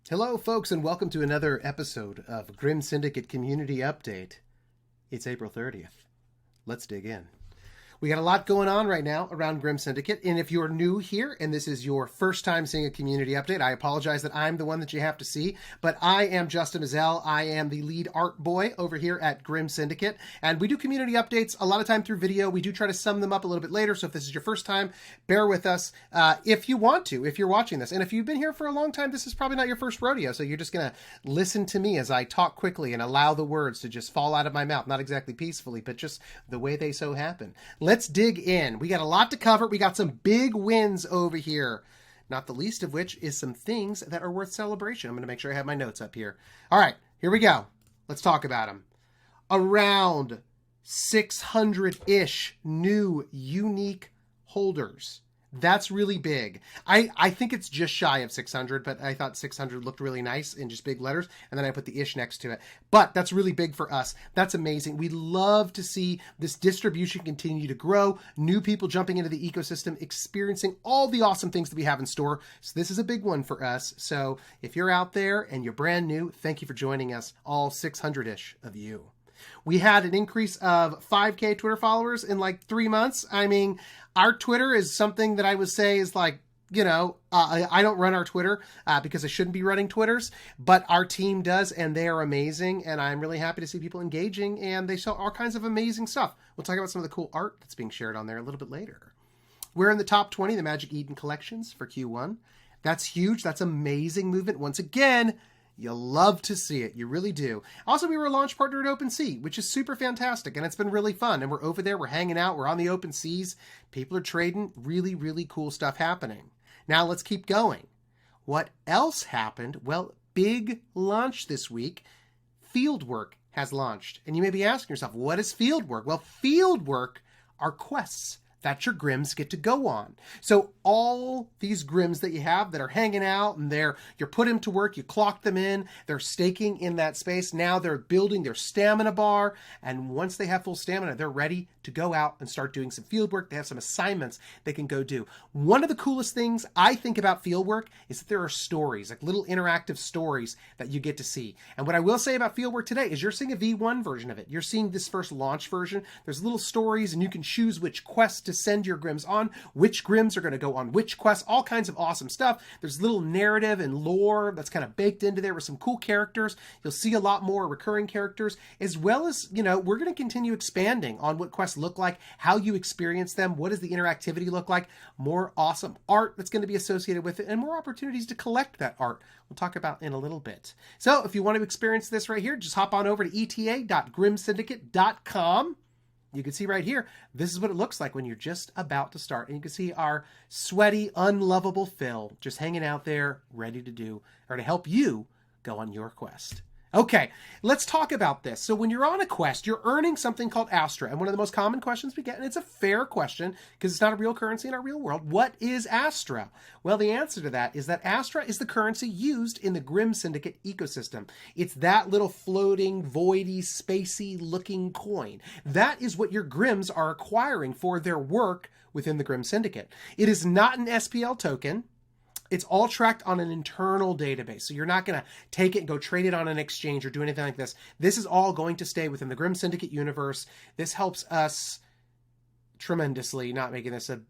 Hello, folks, and welcome to another episode of Grim Syndicate Community Update. It's April 30th. Let's dig in. We got a lot going on right now around Grim Syndicate, and if you're new here and this is your first time seeing a community update, I apologize that I'm the one that you have to see, but I am Justin Mezzell. I am the lead art boy over here at Grim Syndicate, and we do community updates a lot of time through video. We do try to sum them up a little bit later, so if this is your first time, bear with us if you want to, if you're watching this. And if you've been here for a long time, this is probably not your first rodeo, so you're just going to listen to me as I talk quickly and allow the words to just fall out of my mouth, not exactly peacefully, but just the way they so happen. Let's dig in. We got a lot to cover. We got some big wins over here, not the least of which is some things that are worth celebration. I'm going to make sure I have my notes up here. All right, here we go. Let's talk about them. Around 600-ish new unique holders. That's really big. I think it's just shy of 600, but I thought 600 looked really nice in just big letters, and then I put the ish next to it. But that's really big for us. That's amazing. We love to see this distribution continue to grow, new people jumping into the ecosystem, experiencing all the awesome things that we have in store. So this is a big one for us. So if you're out there and you're brand new, thank you for joining us, all 600-ish of you. We had an increase of 5K Twitter followers in like 3 months. I mean, our Twitter is something that I would say is like, you know, I don't run our Twitter because I shouldn't be running Twitters, but our team does, and they are amazing, and I'm really happy to see people engaging, and they show all kinds of amazing stuff. We'll talk about some of the cool art that's being shared on there a little bit later. We're in the top 20, the Magic Eden collections for Q1. That's huge. That's amazing movement. Once again, you love to see it. You really do. Also, we were a launch partner at OpenSea, which is super fantastic, and it's been really fun. And we're over there. We're hanging out. We're on the open seas. People are trading. Really, really cool stuff happening. Now, let's keep going. What else happened? Well, big launch this week. Fieldwork has launched. And you may be asking yourself, what is Fieldwork? Well, Fieldwork are quests that your Grims get to go on. So all these Grims that you have that are hanging out and you're put them to work, you clock them in, they're staking in that space. Now they're building their stamina bar. And once they have full stamina, they're ready to go out and start doing some field work. They have some assignments they can go do. One of the coolest things I think about field work is that there are stories, like little interactive stories that you get to see. And what I will say about field work today is you're seeing a V1 version of it. You're seeing this first launch version. There's little stories and you can choose which quests to send your Grims on, which Grims are going to go on which quests, all kinds of awesome stuff. There's little narrative and lore that's kind of baked into there with some cool characters. You'll see a lot more recurring characters, as well as, you know, we're going to continue expanding on what quests look like, how you experience them, what does the interactivity look like, more awesome art that's going to be associated with it, and more opportunities to collect that art. We'll talk about in a little bit. So if you want to experience this right here, just hop on over to eta.grimsyndicate.com. You can see right here, this is what it looks like when you're just about to start. And you can see our sweaty, unlovable Phil just hanging out there, ready to do, or to help you go on your quest. Okay, let's talk about this. So when you're on a quest, you're earning something called Astra. And one of the most common questions we get, and it's a fair question because it's not a real currency in our real world. What is Astra? Well, the answer to that is that Astra is the currency used in the Grim Syndicate ecosystem. It's that little floating, voidy, spacey looking coin. That is what your Grims are acquiring for their work within the Grim Syndicate. It is not an SPL token. It's all tracked on an internal database. So you're not going to take it and go trade it on an exchange or do anything like this. This is all going to stay within the Grim Syndicate universe. This helps us tremendously, not making this a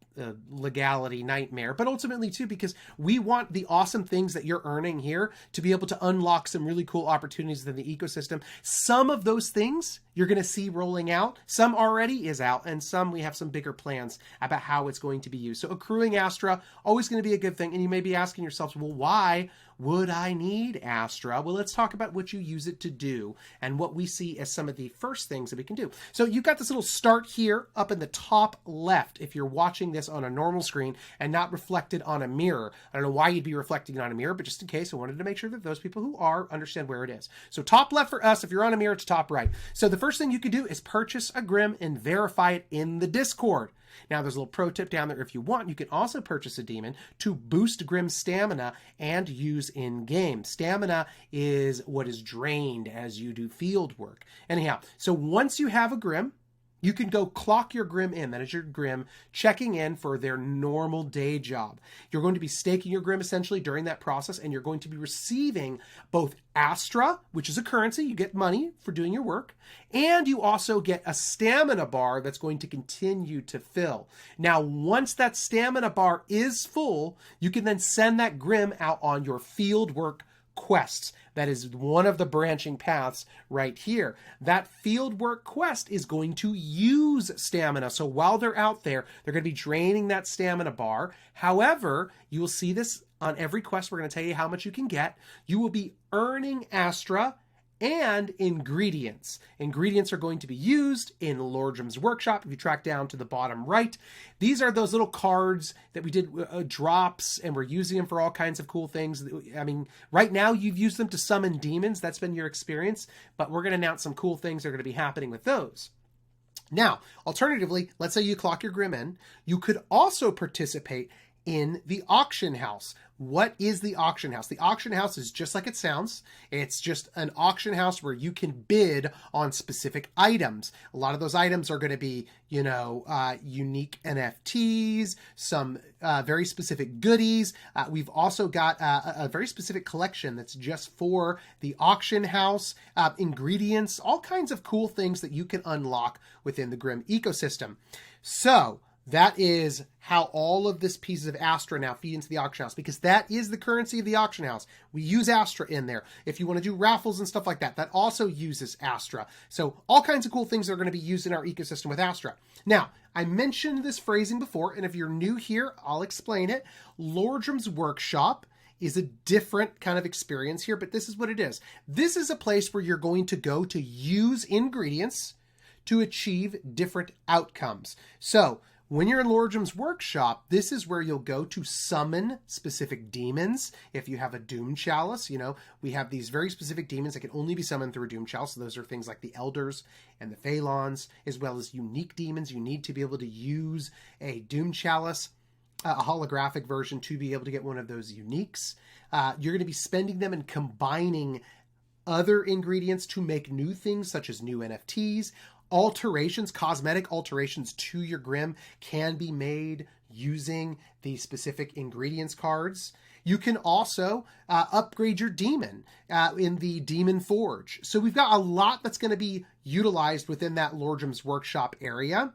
legality nightmare, but ultimately too, because we want the awesome things that you're earning here to be able to unlock some really cool opportunities within the ecosystem. Some of those things you're going to see rolling out. Some already is out, and some we have some bigger plans about how it's going to be used. So accruing Astra, always going to be a good thing. And you may be asking yourselves, well, why would I need Astra? Well, let's talk about what you use it to do and what we see as some of the first things that we can do. So you've got this little start here up in the top left if you're watching this on a normal screen and not reflected on a mirror. I don't know why you'd be reflecting on a mirror, but just in case, I wanted to make sure that those people who are understand where it is. So top left for us, if you're on a mirror, it's top right. So the first thing you could do is purchase a Grim and verify it in the Discord. Now, there's a little pro tip down there. If you want, you can also purchase a demon to boost Grim stamina and use in-game. Stamina is what is drained as you do field work. Anyhow, so once you have a Grim, You can go clock your Grim in. That is your Grim checking in for their normal day job. You're going to be staking your Grim essentially during that process, and you're going to be receiving both Astra, which is a currency. You get money for doing your work, and you also get a stamina bar that's going to continue to fill. Now, once that stamina bar is full, you can then send that Grim out on your Fieldwork quests. That is one of the branching paths right here. That Fieldwork quest is going to use stamina. So while they're out there, they're going to be draining that stamina bar. However, you will see this on every quest. We're going to tell you how much you can get. You will be earning Astra and ingredients. Ingredients are going to be used in Lordrym's workshop. If you track down to the bottom right, these are those little cards that we did drops, and we're using them for all kinds of cool things. I mean, right now you've used them to summon demons. That's been your experience, but we're going to announce some cool things that are going to be happening with those. Now, alternatively, let's say you clock your Grim in. You could also participate in the auction house. What is the auction house? The auction house is just like it sounds. It's just an auction house where you can bid on specific items. A lot of those items are going to be, unique NFTs, some very specific goodies. We've also got a very specific collection that's just for the auction house, ingredients, all kinds of cool things that you can unlock within the Grim ecosystem. So that is how all of this pieces of Astra now feed into the auction house, because that is the currency of the auction house. We use Astra in there. If you want to do raffles and stuff like that, that also uses Astra. So all kinds of cool things are going to be used in our ecosystem with Astra. Now, I mentioned this phrasing before, and if you're new here, I'll explain it. Lordrym's workshop is a different kind of experience here, but this is what it is. This is a place where you're going to go to use ingredients to achieve different outcomes. So when you're in Lordrym's workshop, this is where you'll go to summon specific demons. If you have a Doom Chalice, we have these very specific demons that can only be summoned through a Doom Chalice. So those are things like the Elders and the Phalons, as well as unique demons. You need to be able to use a Doom Chalice, a holographic version, to be able to get one of those uniques. You're going to be spending them and combining other ingredients to make new things, such as new NFTs. Alterations, cosmetic alterations to your Grim can be made using the specific ingredients cards. You can also upgrade your demon in the Demon Forge. So we've got a lot that's going to be utilized within that Lordrym's workshop area.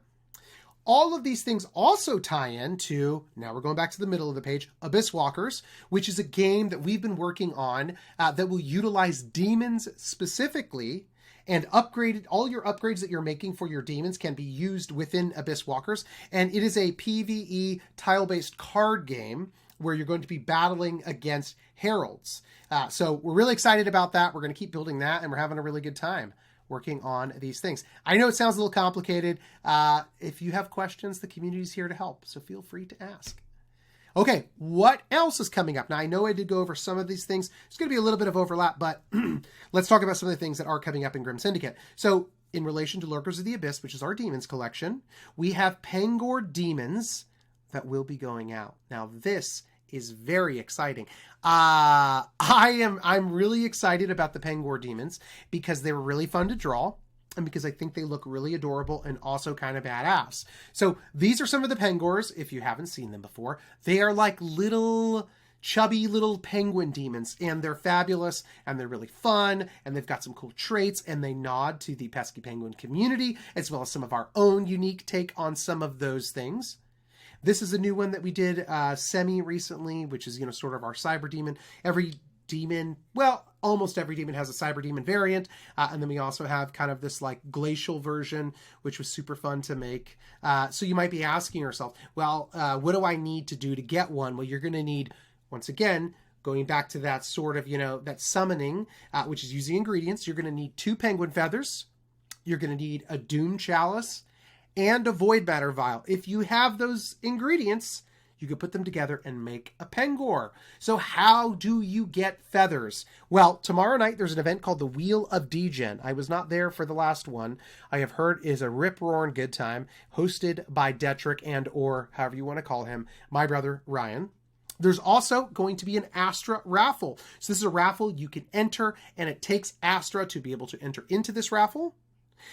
All of these things also tie into, now we're going back to the middle of the page, Abyss Walkers, which is a game that we've been working on that will utilize demons specifically, and all your upgrades that you're making for your demons can be used within Abyss Walkers. And it is a PvE tile-based card game where you're going to be battling against heralds. So we're really excited about that. We're going to keep building that, and we're having a really good time working on these things. I know it sounds a little complicated. If you have questions, the community's here to help, so feel free to ask. Okay, what else is coming up? Now, I know I did go over some of these things. There's going to be a little bit of overlap, but let's talk about some of the things that are coming up in Grim Syndicate. So, in relation to Lurkers of the Abyss, which is our Demons collection, we have Pengor Demons that will be going out. Now, this is very exciting. I'm really excited about the Pengor Demons because they were really fun to draw, and because I think they look really adorable and also kind of badass. So these are some of the Pengors, if you haven't seen them before. They are like chubby little penguin demons, and they're fabulous, and they're really fun, and they've got some cool traits, and they nod to the pesky penguin community, as well as some of our own unique take on some of those things. This is a new one that we did semi-recently, which is, sort of our cyber demon. Almost every demon has a cyber demon variant. And then we also have kind of this like glacial version, which was super fun to make. So you might be asking yourself, well, what do I need to do to get one? Well, you're going to need, once again, going back to that sort of, that summoning, which is using ingredients. You're going to need 2 penguin feathers. You're going to need a Doom Chalice and a Void Matter Vial. If you have those ingredients, you could put them together and make a Pengor. So how do you get feathers? Well, tomorrow night there's an event called the Wheel of Degen. I was not there for the last one. I have heard is a rip-roaring good time, hosted by Detrick and or however you want to call him, my brother Ryan. There's also going to be an Astra raffle. So this is a raffle you can enter, and it takes Astra to be able to enter into this raffle.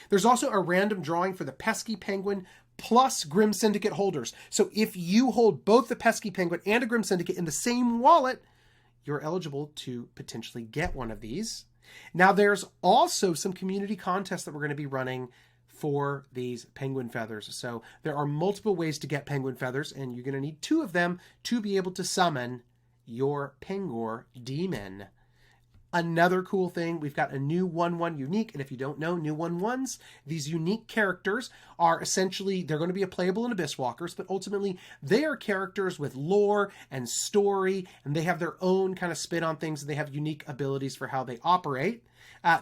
There's also a random drawing for the Pesky Penguin plus Grim Syndicate holders. So if you hold both the Pesky Penguin and a Grim Syndicate in the same wallet, you're eligible to potentially get one of these. Now, there's also some community contests that we're going to be running for these penguin feathers. So there are multiple ways to get penguin feathers, and you're going to need 2 of them to be able to summon your Pengor demon. Another cool thing, we've got a new 1/1 unique, and if you don't know, new 1/1s, these unique characters are essentially, they're going to be playable in Abyss Walkers, but ultimately they are characters with lore and story, and they have their own kind of spin on things, and they have unique abilities for how they operate.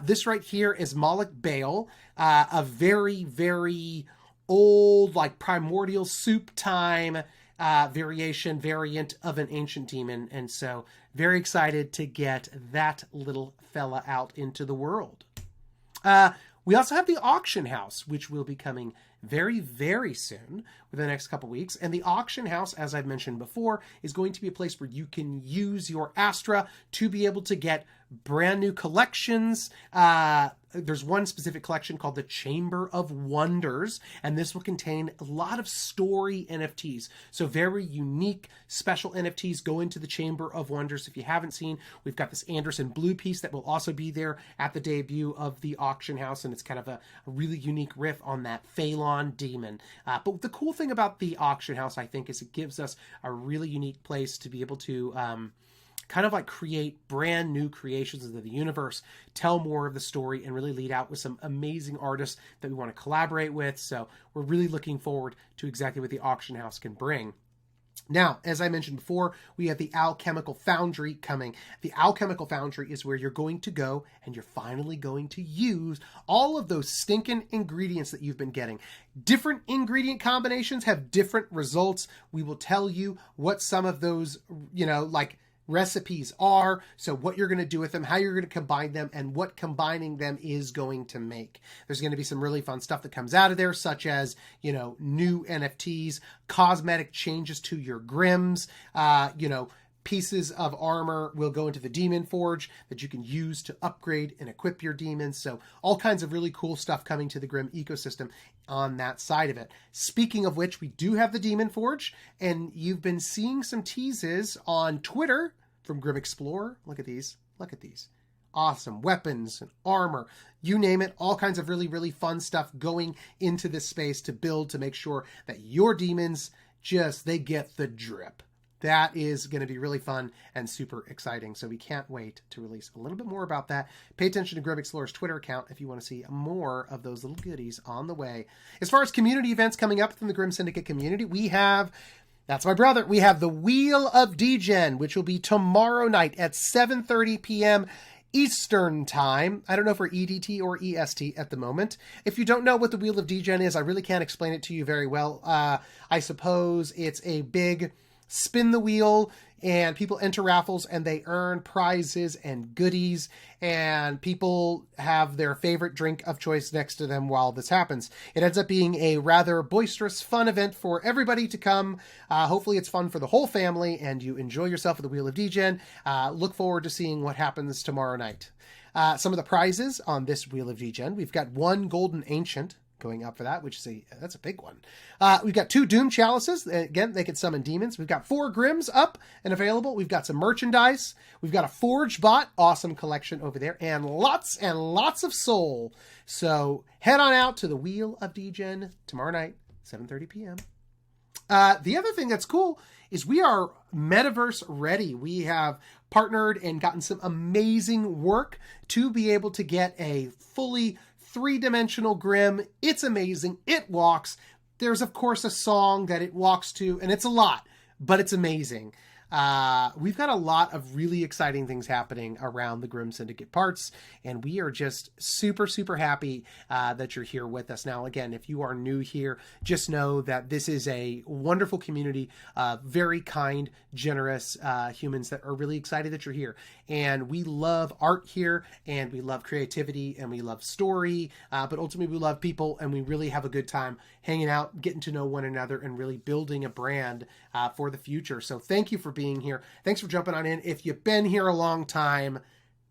This right here is Moloch Bale, a very, very old, like primordial soup time variant of an ancient demon, and so very excited to get that little fella out into the world. We also have the auction house, which will be coming very, very soon, within the next couple weeks. And the auction house, as I've mentioned before, is going to be a place where you can use your Astra to be able to get brand new collections. There's one specific collection called the Chamber of Wonders, and this will contain a lot of story NFTs. So very unique, special NFTs go into the Chamber of Wonders. If you haven't seen, we've got this Anderson Blue piece that will also be there at the debut of the auction house, and it's kind of a really unique riff on that Phalon demon. But the cool thing about the auction house, I think, is it gives us a really unique place to be able to kind of like create brand new creations of the universe, tell more of the story, and really lead out with some amazing artists that we want to collaborate with. So we're really looking forward to exactly what the auction house can bring. Now, as I mentioned before, we have the Alchemical Foundry coming. The Alchemical Foundry is where you're going to go and you're finally going to use all of those stinking ingredients that you've been getting. Different ingredient combinations have different results. We will tell you what some of those, like recipes are, so what you're going to do with them, how you're going to combine them, and what combining them is going to make. There's going to be some really fun stuff that comes out of there, such as, new NFTs, cosmetic changes to your Grims, pieces of armor will go into the Demon Forge that you can use to upgrade and equip your demons. So all kinds of really cool stuff coming to the Grim ecosystem on that side of it. Speaking of which, we do have the Demon Forge, and you've been seeing some teases on Twitter from Grim Explorer. Look at these. Look at these. Awesome weapons and armor, you name it, all kinds of really, really fun stuff going into this space to build, to make sure that your demons they get the drip. That is going to be really fun and super exciting. So we can't wait to release a little bit more about that. Pay attention to Grim Explorer's Twitter account if you want to see more of those little goodies on the way. As far as community events coming up within the Grim Syndicate community, we have, that's my brother, we have the Wheel of Degen, which will be tomorrow night at 7:30 p.m. Eastern Time. I don't know if we're EDT or EST at the moment. If you don't know what the Wheel of Degen is, I really can't explain it to you very well. I suppose it's a big spin the wheel, and people enter raffles and they earn prizes and goodies, and people have their favorite drink of choice next to them while this happens. It ends up being a rather boisterous, fun event for everybody to come. Hopefully it's fun for the whole family and you enjoy yourself at the Wheel of Degen. Look forward to seeing what happens tomorrow night. Some of the prizes on this Wheel of Degen, we've got 1 Golden Ancient going up for that, which is that's a big one. We've got 2 Doom Chalices. Again, they can summon demons. We've got 4 Grims up and available. We've got some merchandise. We've got a Forge Bot. Awesome collection over there. And lots of soul. So head on out to the Wheel of Degen tomorrow night, 7:30 p.m. The other thing that's cool is we are Metaverse Ready. We have partnered and gotten some amazing work to be able to get a fully 3-dimensional Grim. It's amazing. It walks. There's, of course, a song that it walks to, and it's a lot, but it's amazing. We've got a lot of really exciting things happening around the Grim Syndicate parts, and we are just super, super happy that you're here with us. Now, again, if you are new here, just know that this is a wonderful community, very kind, generous humans that are really excited that you're here. And we love art here, and we love creativity, and we love story, but ultimately we love people, and we really have a good time hanging out, getting to know one another, and really building a brand for the future. So thank you for being here. Thanks for jumping on in. If you've been here a long time,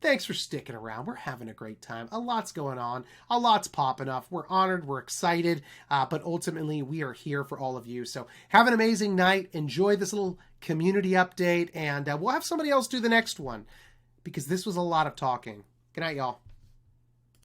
Thanks for sticking around. We're having a great time. A lot's going on. A lot's popping up. We're honored. We're excited. But ultimately, we are here for all of you. So have an amazing night. Enjoy this little community update. And we'll have somebody else do the next one, because this was a lot of talking. Good night, y'all.